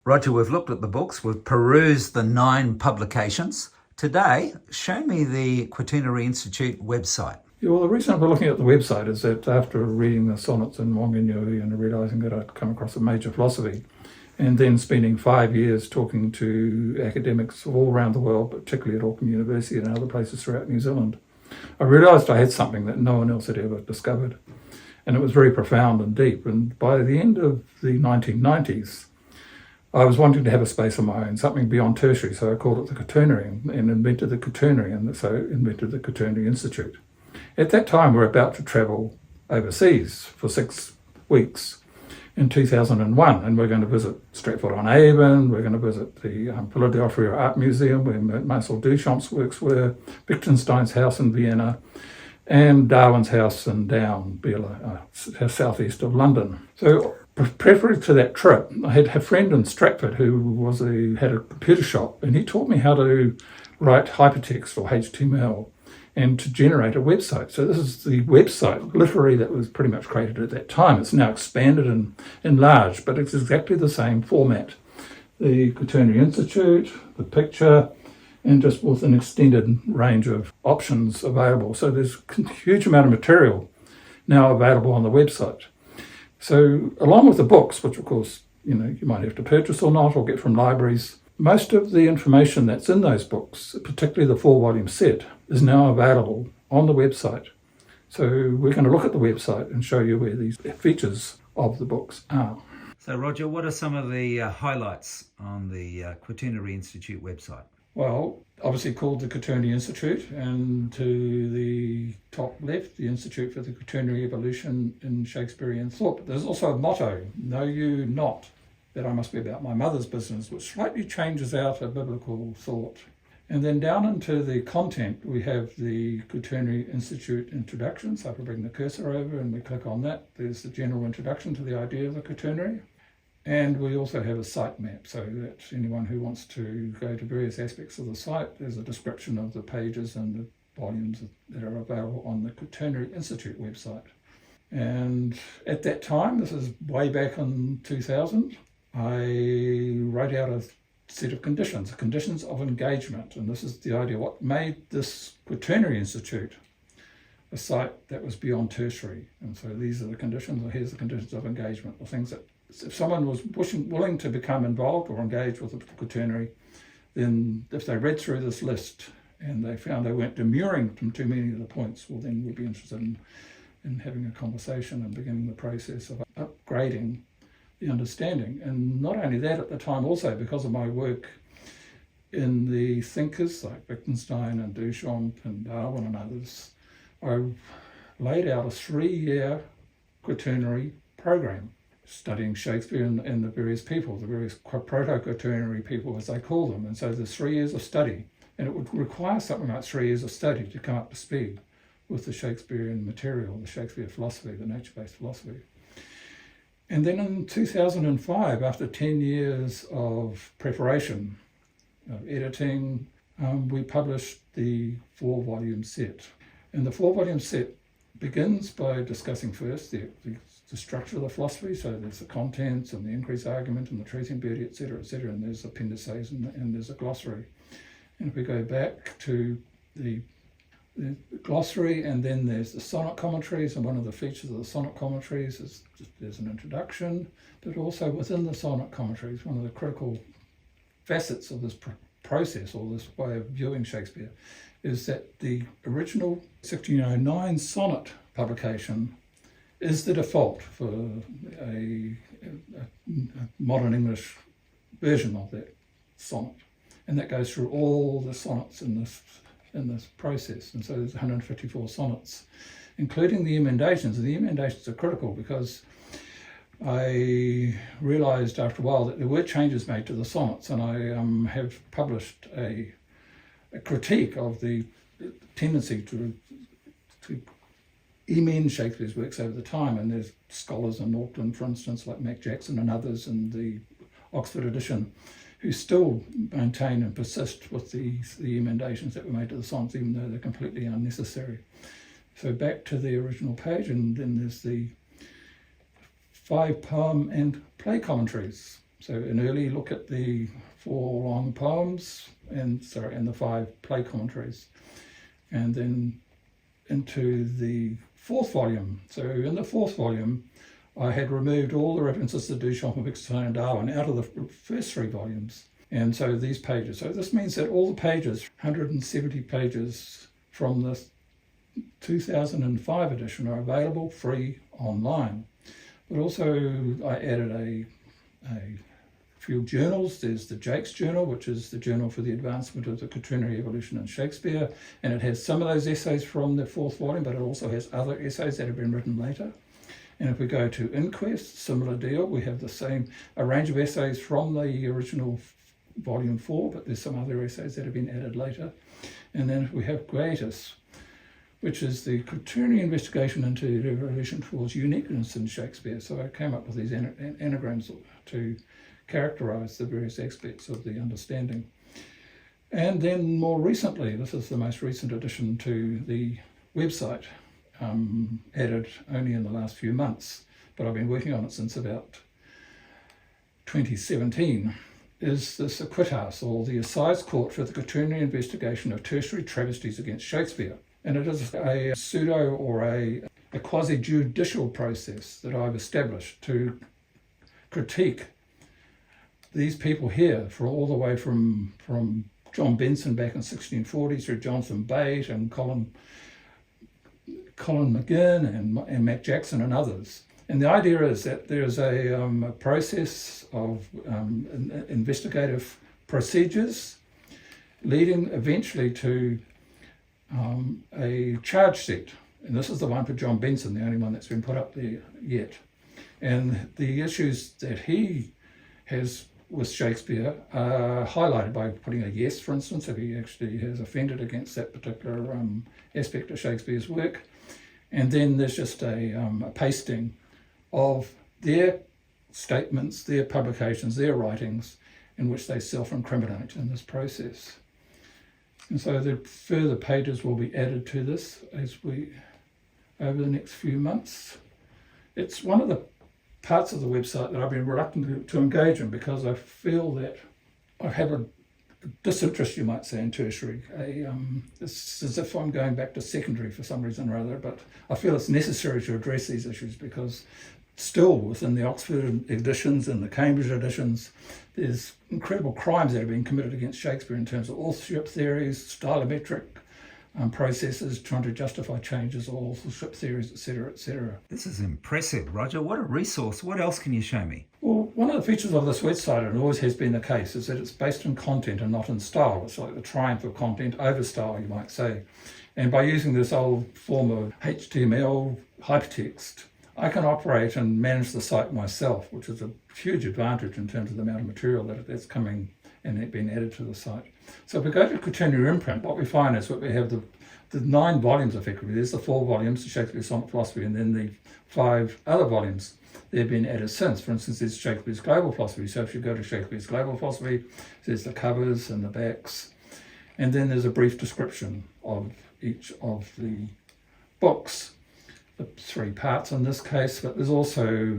Roger, we've looked at the books, we've perused the 9 publications. Today, show me the Quaternary Institute website. Yeah, well, the reason I'm looking at the website is that after reading the sonnets in Wanganui and realising that I'd come across a major philosophy, and then spending 5 years talking to academics all around the world, particularly at Auckland University and other places throughout New Zealand, I realised I had something that no one else had ever discovered. And it was very profound and deep. And by the end of the 1990s, I was wanting to have a space of my own, something beyond tertiary, so I called it the Quaternary and invented the Quaternary, and so invented the Quaternary Institute. At that time, we were about to travel overseas for 6 weeks in 2001, and we're going to visit Stratford-on-Avon, we're going to visit the Philadelphia Art Museum, where Marcel Duchamp's works were, Wittgenstein's house in Vienna, and Darwin's house in Down, Beulah, southeast of London. So, preparatory to that trip, I had a friend in Stratford who had a computer shop, and he taught me how to write hypertext or HTML and to generate a website. So this is the website, literally, that was pretty much created at that time. It's now expanded and enlarged, but it's exactly the same format. The Quaternary Institute, the picture, and just with an extended range of options available. So there's a huge amount of material now available on the website. So along with the books, which of course, you might have to purchase or not, or get from libraries, most of the information that's in those books, particularly the 4-volume set, is now available on the website. So we're going to look at the website and show you where these features of the books are. So Roger, what are some of the highlights on the Quaternary Institute website? Well, obviously called the Quaternary Institute, and to the top left, the Institute for the Quaternary Evolution in Shakespearean Thought. But there's also a motto, know you not that I must be about my mother's business, which slightly changes out a biblical thought. And then down into the content, we have the Quaternary Institute introduction. So if we bring the cursor over and we click on that, there's the general introduction to the idea of the quaternary. And we also have a site map, so that anyone who wants to go to various aspects of the site, there's a description of the pages and the volumes that are available on the Quaternary Institute website. And at that time, this is way back in 2000, I wrote out a set of conditions of engagement. And this is the idea, what made this Quaternary Institute a site that was beyond tertiary. And so these are the conditions, or here's the conditions of engagement, the things that if someone was willing to become involved or engaged with the quaternary, then if they read through this list and they found they weren't demurring from too many of the points, well, then we'd be interested in having a conversation and beginning the process of upgrading the understanding. And not only that, at the time also, because of my work in the thinkers like Wittgenstein and Duchamp and Darwin and others, I laid out a 3-year quaternary program, studying Shakespeare and the various people, the various proto-quaternary people, as they call them. And so there's 3 years of study, and it would require something like 3 years of study to come up to speed with the Shakespearean material, the Shakespeare philosophy, the nature-based philosophy. And then in 2005, after 10 years of preparation, of editing, we published the 4-volume set. And the 4-volume set begins by discussing first the structure of the philosophy. So there's the contents and the increased argument and the truth and beauty, etc., and there's appendices and there's a glossary. And if we go back to the glossary, and then there's the sonnet commentaries, and one of the features of the sonnet commentaries is there's an introduction, but also within the sonnet commentaries, one of the critical facets of this process, or this way of viewing Shakespeare, is that the original 1609 sonnet publication is the default for a modern English version of that sonnet. And that goes through all the sonnets in this process. And so there's 154 sonnets, including the emendations. And the emendations are critical because I realised after a while that there were changes made to the sonnets, and I have published a critique of the tendency to emend Shakespeare's works over the time. And there's scholars in Auckland, for instance, like Mac Jackson and others in the Oxford edition, who still maintain and persist with the emendations that were made to the sonnets, even though they're completely unnecessary. So back to the original page, and then there's the 5 poem and play commentaries. So an early look at the 4 long poems and the 5 play commentaries, and then into the 4th volume. So in the 4th volume, I had removed all the references to Duchamp and Wittgenstein and Darwin out of the first 3 volumes. And so these pages, so this means that all the pages, 170 pages from the 2005 edition, are available free online. But also I added a few journals. There's the Jake's Journal, which is the journal for the advancement of the quaternary evolution in Shakespeare, and it has some of those essays from the 4th volume, but it also has other essays that have been written later. And if we go to Inquest, similar deal, we have a range of essays from the original volume 4, but there's some other essays that have been added later. And then if we have Quietus, which is the quaternary investigation into the relation towards uniqueness in Shakespeare. So I came up with these anagrams to characterize the various aspects of the understanding. And then more recently, this is the most recent addition to the website, added only in the last few months, but I've been working on it since about 2017, is this Aquitas, or the Assize Court for the Quaternary Investigation of Tertiary Travesties against Shakespeare. And it is a pseudo or a quasi-judicial process that I've established to critique these people here, for all the way from John Benson back in 1640 through Jonathan Bate and Colin McGinn and Matt Jackson and others. And the idea is that there's a process of investigative procedures leading eventually to a charge sheet. And this is the one for John Benson, the only one that's been put up there yet. And the issues that he has with Shakespeare are highlighted by putting a yes, for instance, if he actually has offended against that particular aspect of Shakespeare's work. And then there's just a pasting of their statements, their publications, their writings, in which they self-incriminate in this process. And so the further pages will be added to this over the next few months. It's one of the parts of the website that I've been reluctant to engage in, because I feel that I have a disinterest, you might say, in tertiary. It's as if I'm going back to secondary for some reason or other, but I feel it's necessary to address these issues, because still within the Oxford editions and the Cambridge editions, there's incredible crimes that have been committed against Shakespeare in terms of authorship theories, stylometric processes, trying to justify changes of authorship theories, etc., etc. This is impressive, Roger. What a resource. What else can you show me? Well, one of the features of this website, and always has been the case, is that it's based on content and not in style. It's like the triumph of content over style, you might say. And by using this old form of HTML hypertext, I can operate and manage the site myself, which is a huge advantage in terms of the amount of material that's coming and being added to the site. So if we go to quaternary imprint, what we find is that we have the 9 volumes effectively. There's the 4 volumes, the Shakespeare Sonnet Philosophy, and then the 5 other volumes. They've been added since. For instance, there's Shakespeare's Global Philosophy. So if you go to Shakespeare's Global Philosophy, there's the covers and the backs. And then there's a brief description of each of the books, the 3 parts in this case, but there's also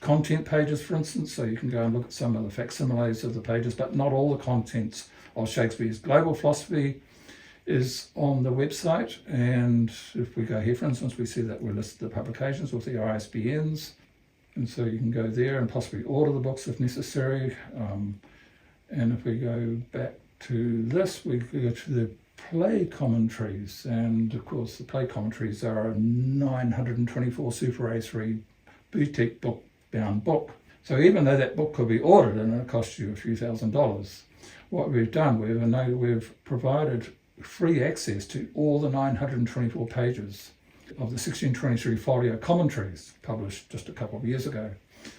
content pages, for instance, so you can go and look at some of the facsimiles of the pages, but not all the contents of Shakespeare's Global Philosophy is on the website. And if we go here, for instance, we see that we're listed the publications with the ISBNs, and so you can go there and possibly order the books if necessary. And if we go back to this, we go to the play commentaries, and of course the play commentaries are a 924 Super A3 boutique bound book. So even though that book could be ordered and it costs you a few $1,000s, what we've done, we've provided free access to all the 924 pages of the 1623 folio commentaries published just a couple of years ago.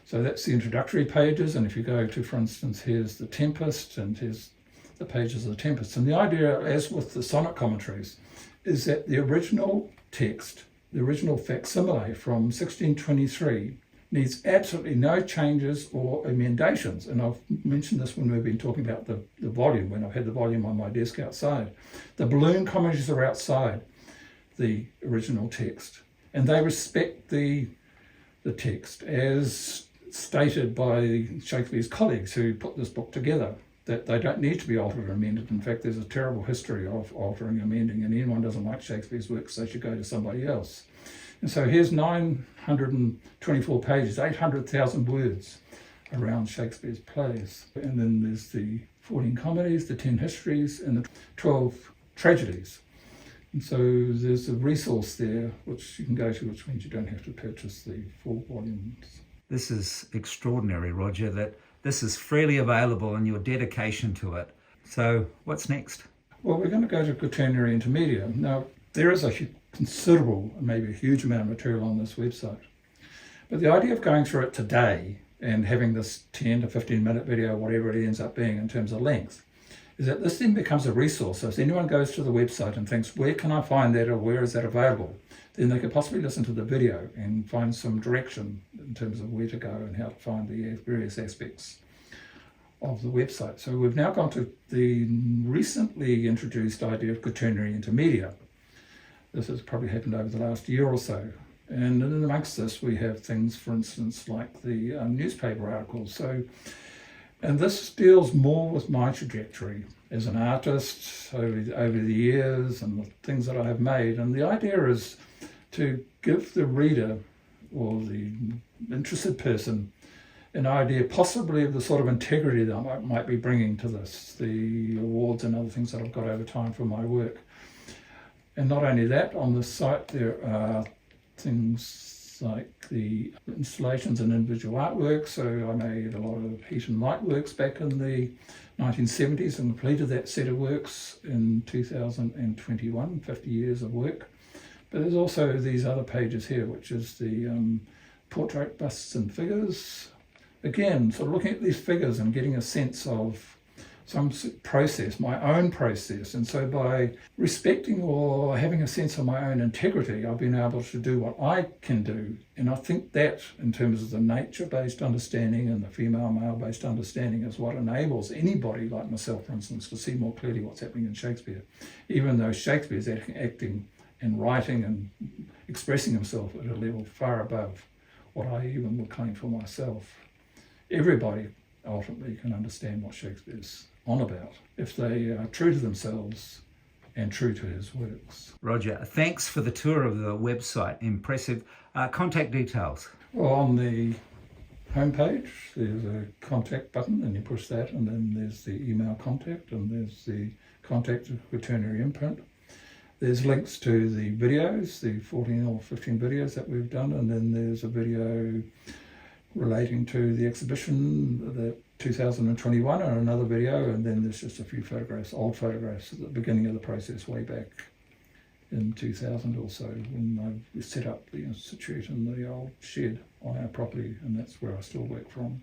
So that's the introductory pages, and if you go to, for instance, here's the Tempest, and here's the pages of the Tempest. And the idea, as with the sonnet commentaries, is that the original text, the original facsimile from 1623, needs absolutely no changes or emendations. And I've mentioned this when we've been talking about the volume, when I've had the volume on my desk outside. The balloon commentaries are outside the original text, and they respect the text as stated by Shakespeare's colleagues who put this book together, that they don't need to be altered and amended. In fact, there's a terrible history of altering and amending, and anyone doesn't like Shakespeare's works, they should go to somebody else. And so here's 924 pages, 800,000 words around Shakespeare's plays. And then there's the 14 comedies, the 10 histories, and the 12 tragedies. And so there's a resource there which you can go to, which means you don't have to purchase the 4 volumes. This is extraordinary, Roger, that this is freely available and your dedication to it. So what's next? Well, we're going to go to Quaternary Intermedia. Now, there is a considerable, maybe a huge amount of material on this website. But the idea of going through it today and having this 10 to 15 minute video, whatever it ends up being in terms of length, is that this then becomes a resource. So if anyone goes to the website and thinks, where can I find that, or where is that available? Then they could possibly listen to the video and find some direction in terms of where to go and how to find the various aspects of the website. So we've now gone to the recently introduced idea of Quaternary Intermedia. This has probably happened over the last year or so. And in amongst this, we have things, for instance, like the newspaper articles. And this deals more with my trajectory as an artist over the years and the things that I have made. And the idea is to give the reader or the interested person an idea possibly of the sort of integrity that I might be bringing to this, the awards and other things that I've got over time for my work. And not only that, on the site there are things like the installations and individual artworks. So I made a lot of heat and light works back in the 1970s and completed that set of works in 2021, 50 years of work. But there's also these other pages here, which is the portrait busts and figures. Again, sort of looking at these figures and getting a sense of some process, my own process. And so by respecting or having a sense of my own integrity, I've been able to do what I can do. And I think that, in terms of the nature-based understanding and the female-male-based understanding, is what enables anybody like myself, for instance, to see more clearly what's happening in Shakespeare, even though Shakespeare's acting and writing and expressing himself at a level far above what I even would claim for myself. Everybody ultimately can understand what Shakespeare's on about if they are true to themselves and true to his works. Roger, thanks for the tour of the website. Impressive. Contact details. Well, on the homepage, there's a contact button, and you push that, and then there's the email contact, and there's the contact of Quaternary Imprint. There's links to the videos, the 14 or 15 videos that we've done, and then there's a video relating to the exhibition, the 2021, and another video, and then there's just a few photographs, old photographs at the beginning of the process way back in 2000 or so, when I set up the institute in the old shed on our property, and that's where I still work from.